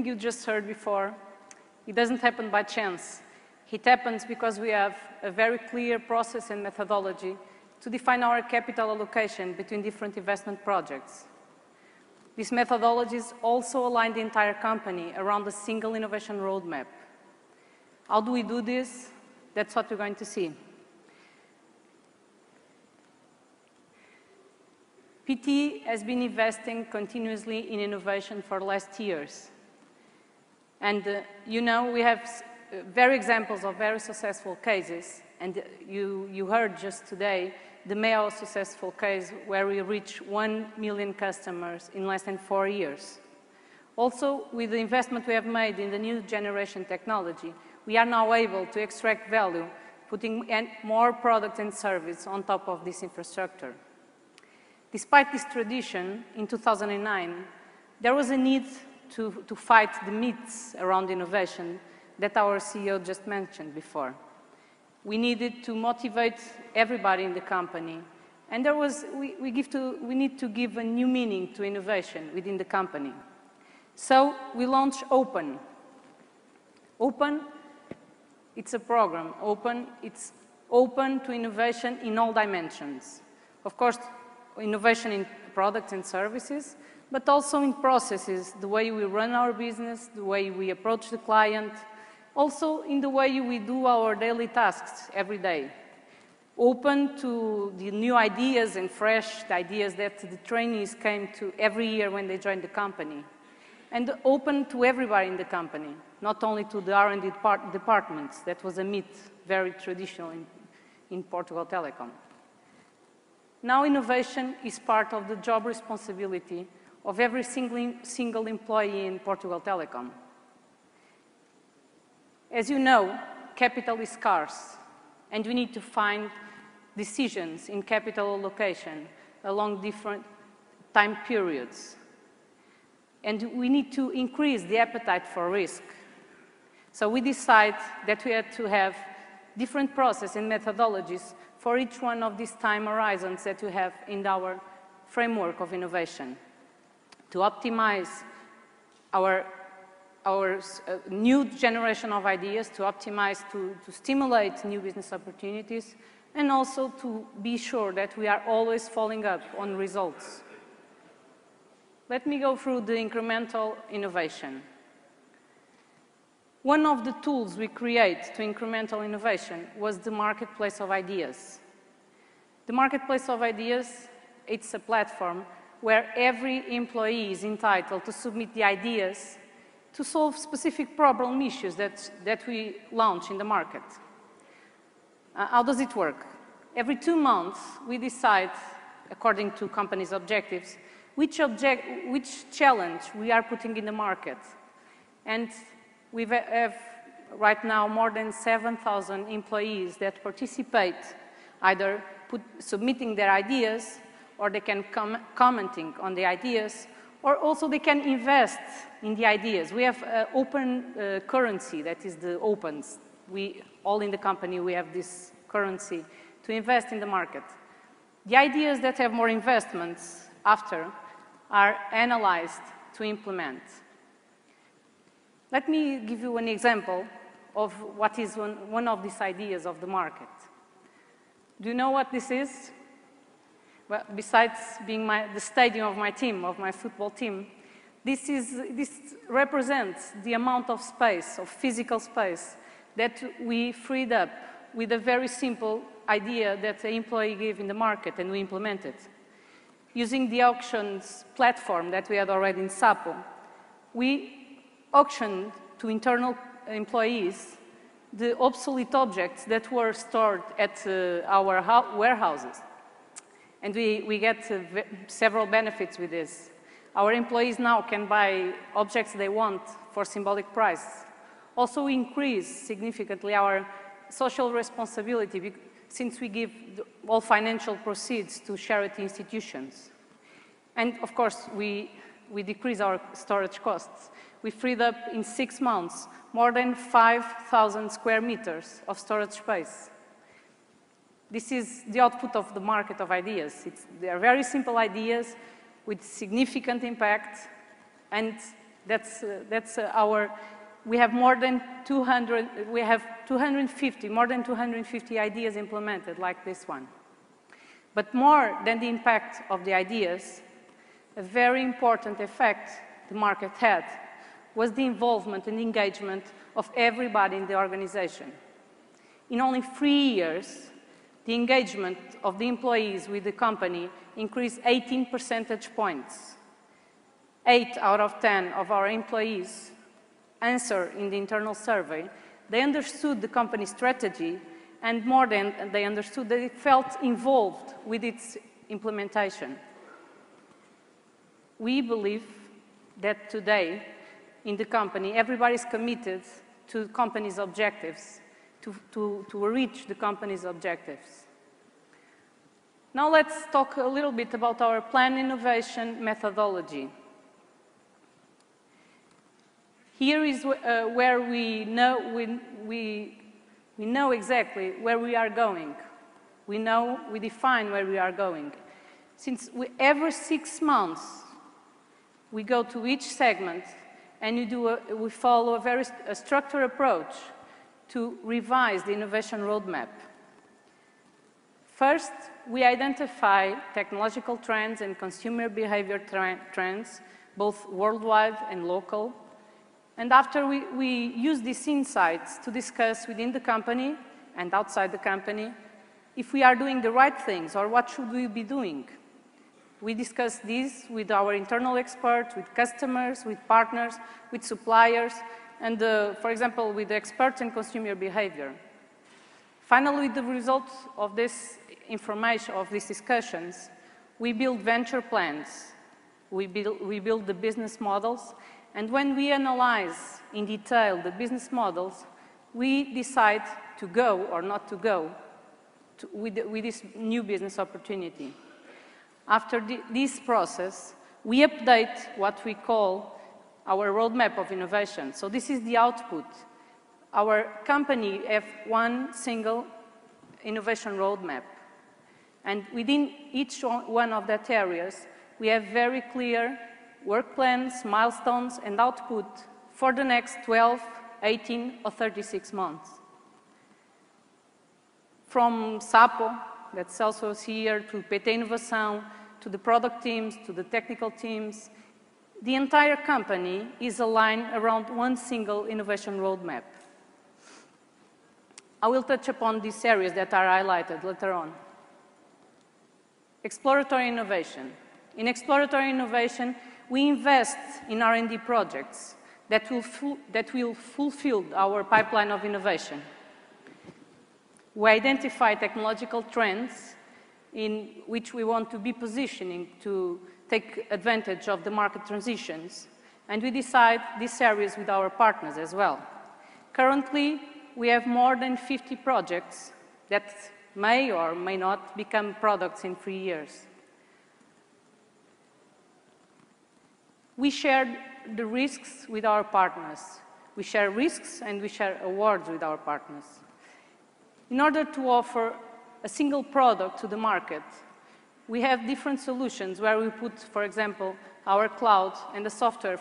everything you just heard before, it doesn't happen by chance. It happens because we have a very clear process and methodology to define our capital allocation between different investment projects. These methodologies also align the entire company around a single innovation roadmap. How do we do this? That's what we're going to see. PT has been investing continuously in innovation for the last years. And you know, we have very examples of very successful cases. And you heard just today the Mayo successful case where we reached 1 million customers in less than 4 years. Also, with the investment we have made in the new generation technology, we are now able to extract value, putting more product and service on top of this infrastructure. Despite this tradition, in 2009, there was a need to fight the myths around innovation that our CEO just mentioned before. We needed to motivate everybody in the company, and we need to give a new meaning to innovation within the company. So we launched Open. Open, it's a program. Open, it's open to innovation in all dimensions. Of course, innovation in products and services, but also in processes, the way we run our business, the way we approach the client, also in the way we do our daily tasks every day. Open to the new ideas and fresh ideas that the trainees came to every year when they joined the company. And open to everybody in the company, not only to the R&D departments. That was a myth, very traditional in Portugal Telecom. Now innovation is part of the job responsibility of every single employee in Portugal Telecom. As you know, capital is scarce, and we need to find decisions in capital allocation along different time periods. And we need to increase the appetite for risk. So we decide that we had to have different processes and methodologies for each one of these time horizons that we have in our framework of innovation to optimize our new generation of ideas, to optimize, to stimulate new business opportunities, and also to be sure that we are always following up on results. Let me go through the incremental innovation. One of the tools we create to incremental innovation was the marketplace of ideas. The marketplace of ideas, it's a platform where every employee is entitled to submit the ideas to solve specific problem issues that we launch in the market. How does it work? Every 2 months, we decide, according to companies' objectives, which challenge we are putting in the market. And we have right now more than 7,000 employees that participate, either submitting their ideas, or they can commenting on the ideas, or also they can invest in the ideas. We have open currency, that is the opens. All in the company, we have this currency to invest in the market. The ideas that have more investments after are analyzed to implement. Let me give you an example of what is one of these ideas of the market. Do you know what this is? Well, besides being the stadium of my team, of my football team, this represents the amount of space, of physical space, that we freed up with a very simple idea that the employee gave in the market, and we implemented. Using the auctions platform that we had already in Sapo, we auctioned to internal employees the obsolete objects that were stored at our warehouses. And we get several benefits with this. Our employees now can buy objects they want for symbolic price. Also increase significantly our social responsibility since we give all financial proceeds to charity institutions. And of course, we decrease our storage costs. We freed up in 6 months more than 5,000 square meters of storage space. This is the output of the market of ideas. They are very simple ideas with significant impact, and We have more than 200, we have 250, more than 250 ideas implemented like this one. But more than the impact of the ideas, a very important effect the market had was the involvement and engagement of everybody in the organization. In only 3 years, the engagement of the employees with the company increased 18 percentage points. 8 out of 10 of our employees answered in the internal survey. They understood the company's strategy, and more than they understood, they felt involved with its implementation. We believe that today, in the company, everybody is committed to the company's objectives, to reach the company's objectives. Now let's talk a little bit about our plan innovation methodology. Here is where we know exactly where we are going. We define where we are going. Since every 6 months, we go to each segment and we follow a structured approach to revise the innovation roadmap. First, we identify technological trends and consumer behavior trends, both worldwide and local. And after we use these insights to discuss within the company and outside the company if we are doing the right things or what should we be doing. We discuss this with our internal experts, with customers, with partners, with suppliers, and for example, with the experts in consumer behavior. Finally, with the results of this information, of these discussions, we build venture plans. We build the business models. And when we analyze in detail the business models, we decide to go or not to go with this new business opportunity. After this process, we update what we call our roadmap of innovation. So this is the output. Our company has one single innovation roadmap. And within each one of that areas, we have very clear work plans, milestones, and output for the next 12, 18, or 36 months. From SAPO, that's also here, to PT Inovação, to the product teams, to the technical teams, the entire company is aligned around one single innovation roadmap. I will touch upon these areas that are highlighted later on. Exploratory innovation. In exploratory innovation, we invest in R&D projects that will fulfill our pipeline of innovation. We identify technological trends in which we want to be positioning to take advantage of the market transitions, and we decide these areas with our partners as well. Currently, we have more than 50 projects that may or may not become products in 3 years. We share the risks with our partners. We share risks and we share awards with our partners. In order to offer a single product to the market, we have different solutions where we put, for example, our cloud and the software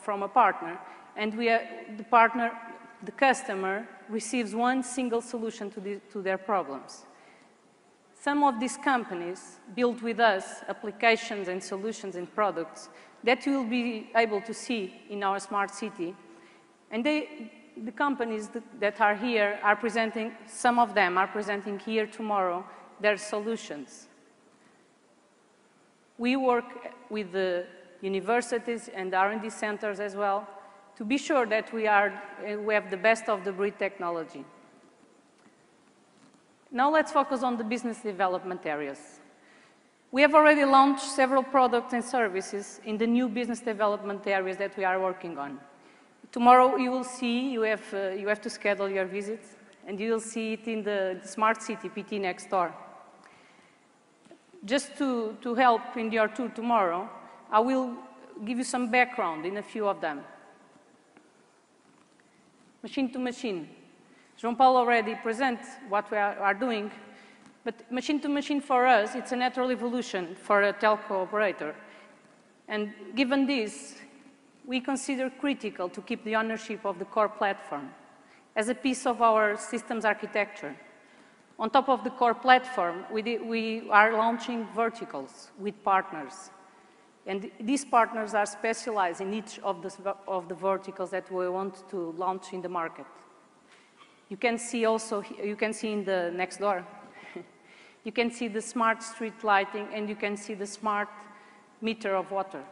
from a partner, and the customer receives one single solution to their problems. Some of these companies build with us applications and solutions and products that you will be able to see in our smart city. And the companies that are here are presenting, some of them are presenting here tomorrow their solutions. We work with the universities and R&D centers as well to be sure that we have the best of the breed technology. Now let's focus on the business development areas. We have already launched several products and services in the new business development areas that we are working on. Tomorrow you will see, you have to schedule your visits, and you will see it in the Smart City PT next door. Just to help in your tour tomorrow, I will give you some background in a few of them. Machine to machine. João Paulo already presented what we are doing, but machine to machine for us, it's a natural evolution for a telco operator. And given this, we consider critical to keep the ownership of the core platform as a piece of our systems architecture. On top of the core platform, we are launching verticals with partners. And these partners are specialized in each of the verticals that we want to launch in the market. You can see also, you can see in the next door, you can see the smart street lighting and you can see the smart meter of water.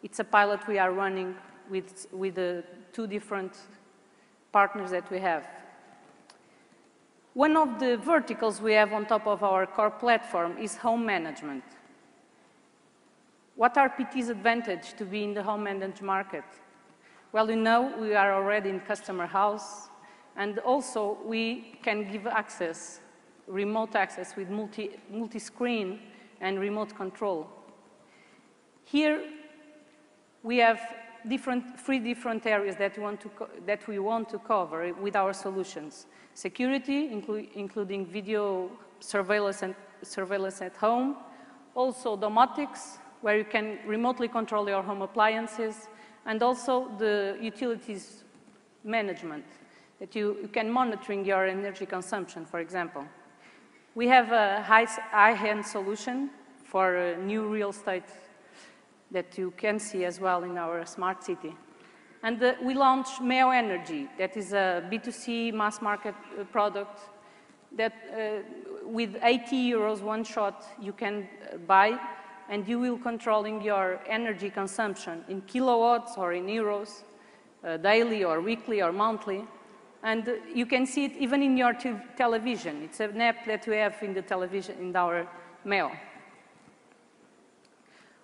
It's a pilot we are running with the two different partners that we have. One of the verticals we have on top of our core platform is home management. What are PT's advantage to be in the home managed market? Well, you know, we are already in customer house, and also we can give access, remote access with multi-screen and remote control. Here, we have three different areas that we want to cover with our solutions. Security, including video surveillance at home. Also domotics, where you can remotely control your home appliances. And also the utilities management, that you can monitoring your energy consumption, for example. We have a high-end solution for new real estate that you can see as well in our smart city. And we launched Meo Energy, that is a B2C mass market product that with 80 euros one shot you can buy, and you will controlling your energy consumption in kilowatts or in euros, daily or weekly or monthly. And you can see it even in your television. It's an app that we have in the television, in our Meo.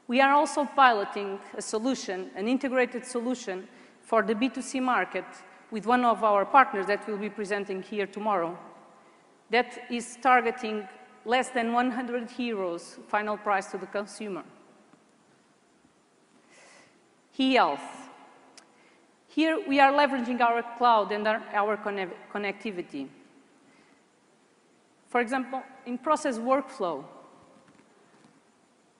We are also piloting a solution, an integrated solution for the B2C market with one of our partners that we'll be presenting here tomorrow, that is targeting less than 100 euros final price to the consumer. E-health. Here we are leveraging our cloud and our connectivity. For example, in process workflow,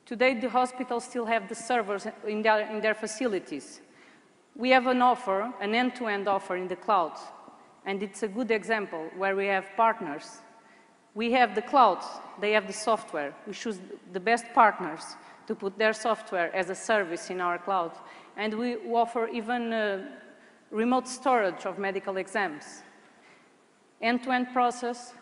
today the hospitals still have the servers in their facilities. We have an offer, an end-to-end offer in the cloud, and it's a good example where we have partners. We have the cloud, they have the software. We choose the best partners to put their software as a service in our cloud. And we offer even remote storage of medical exams. End-to-end process,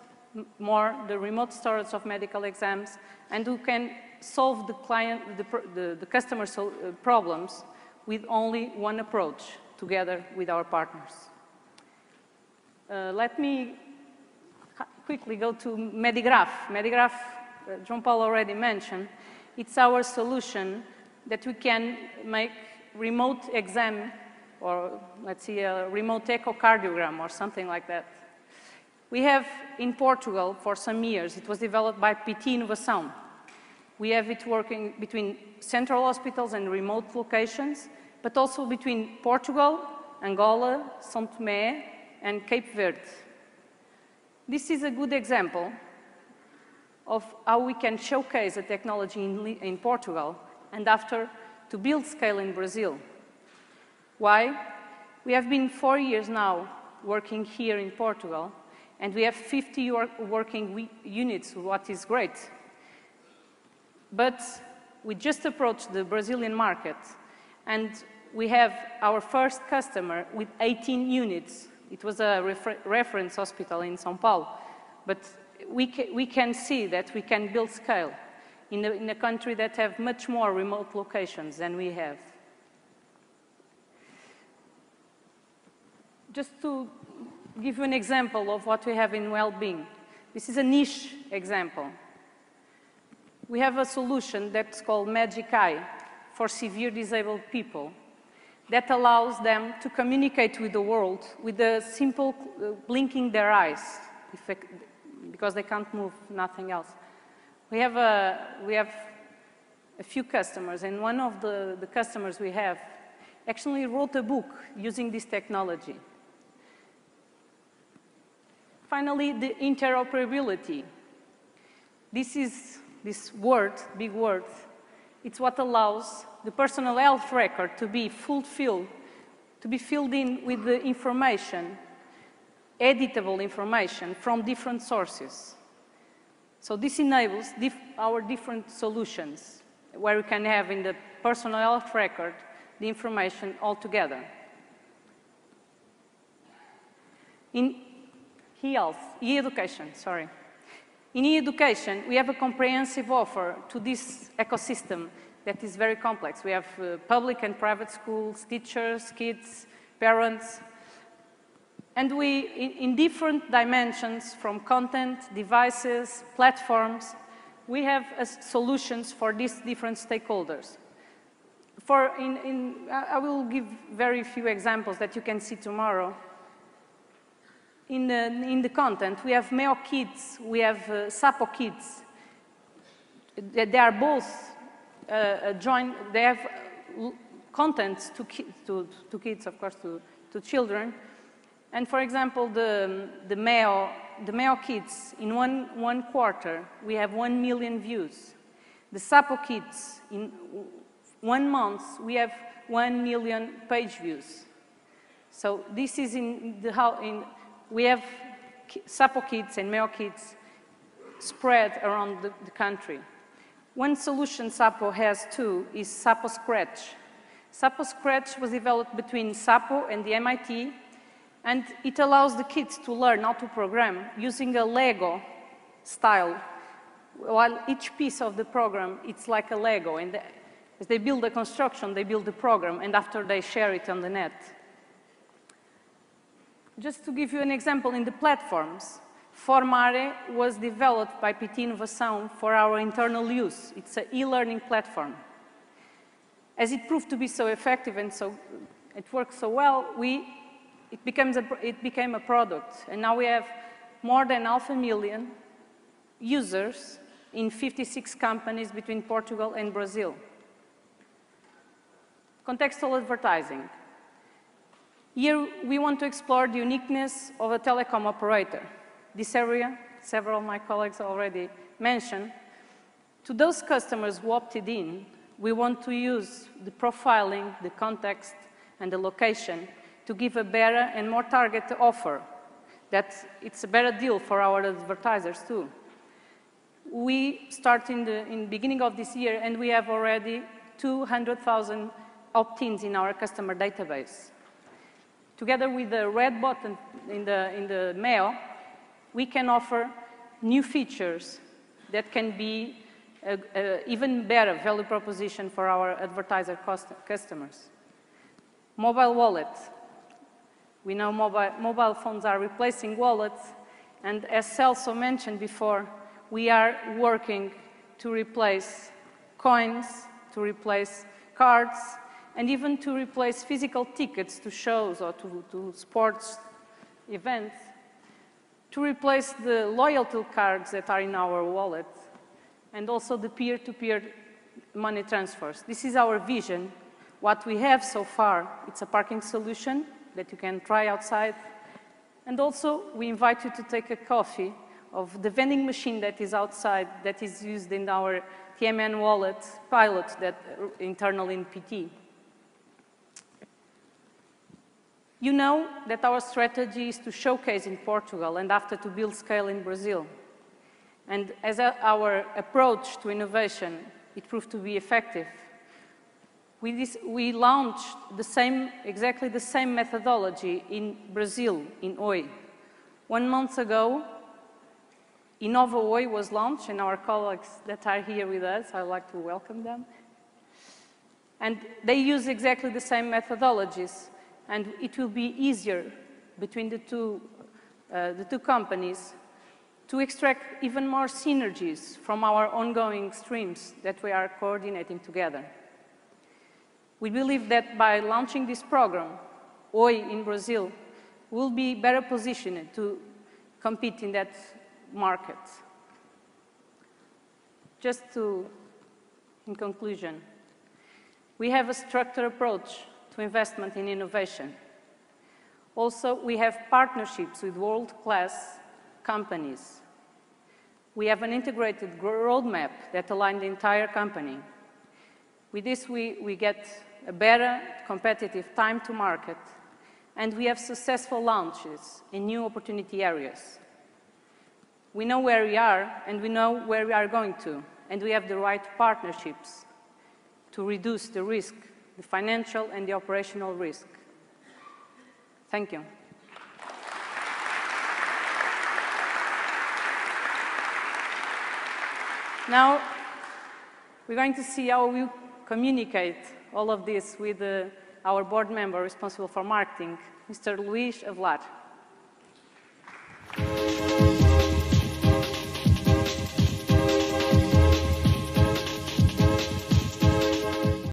more the remote storage of medical exams, and we can solve the customer problems with only one approach, together with our partners. Let me quickly go to Medigraph. Medigraph, João Paulo already mentioned, it's our solution that we can make remote exam, or let's see, a remote echocardiogram or something like that. We have in Portugal for some years, it was developed by PT Inovação. We have it working between central hospitals and remote locations, but also between Portugal, Angola, São Tomé, and Cape Verde. This is a good example of how we can showcase a technology in Portugal and after to build scale in Brazil. Why? We have been 4 years now working here in Portugal, and we have 50 working units, what is great. But we just approached the Brazilian market, and we have our first customer with 18 units. It was a reference hospital in São Paulo, but we can see that we can build scale in a country that have much more remote locations than we have. Just to give you an example of what we have in well-being, this is a niche example. We have a solution that's called Magic Eye for severe disabled people that allows them to communicate with the world with a simple blinking their eyes, because they can't move, nothing else. We have a few customers, and one of the customers we have actually wrote a book using this technology. Finally, the interoperability. This word, big word, It's what allows the personal health record to be filled in with the information, editable information from different sources. So this enables our different solutions, where we can have in the personal health record the information all together. In e-education, In e-education, we have a comprehensive offer to this ecosystem that is very complex. We have public and private schools, teachers, kids, parents, and in different dimensions, from content, devices, platforms, we have solutions for these different stakeholders. I will give very few examples that you can see tomorrow. In the content, we have Meo Kids, we have Sapo Kids. They are both joined, they have contents to kids, of course, to children. And for example, the Meo Kids, in one quarter, we have 1 million views. The Sapo Kids, in 1 month, we have 1 million page views. So this is we have Sapo Kids and Meo Kids spread around the country. One solution Sapo has too is Sapo Scratch. Sapo Scratch was developed between Sapo and the MIT, and it allows the kids to learn how to program using a Lego style. While each piece of the program, it's like a Lego, and as they build a construction, they build the program, and after they share it on the net. Just to give you an example, in the platforms, Formare was developed by PT Inovação for our internal use. It's an e-learning platform. As it proved to be so effective and it works so well, it became a product. And now we have more than 500,000 users in 56 companies between Portugal and Brazil. Contextual advertising. Here, we want to explore the uniqueness of a telecom operator. This area, several of my colleagues already mentioned. To those customers who opted in, we want to use the profiling, the context, and the location to give a better and more targeted offer. That it's a better deal for our advertisers too. We start in the beginning of this year, and we have already 200,000 opt-ins in our customer database. Together with the red button in the mail, we can offer new features that can be an even better value proposition for our advertiser customers. Mobile wallet. We know mobile phones are replacing wallets, and as Celso mentioned before, we are working to replace coins, to replace cards, and even to replace physical tickets to shows or to sports events, to replace the loyalty cards that are in our wallet, and also the peer-to-peer money transfers. This is our vision. What we have so far, it's a parking solution that you can try outside. And also, we invite you to take a coffee of the vending machine that is outside, that is used in our TMN wallet pilot that internal in PT. You know that our strategy is to showcase in Portugal and after to build scale in Brazil. And as our approach to innovation, it proved to be effective. We launched exactly the same methodology in Brazil, in Oi. 1 month ago, Inova Oi was launched, and our colleagues that are here with us, I'd like to welcome them. And they use exactly the same methodologies. And it will be easier between the two companies to extract even more synergies from our ongoing streams that we are coordinating together. We believe that by launching this program, Oi in Brazil will be better positioned to compete in that market. Just in conclusion, we have a structured approach to investment in innovation. Also, we have partnerships with world-class companies. We have an integrated roadmap that aligns the entire company. With this, we get a better competitive time to market, and we have successful launches in new opportunity areas. We know where we are, and we know where we are going to, and we have the right partnerships to reduce the risk, the financial and the operational risk. Thank you. Now, we're going to see how we communicate all of this with our board member responsible for marketing, Mr. Luís Avelar.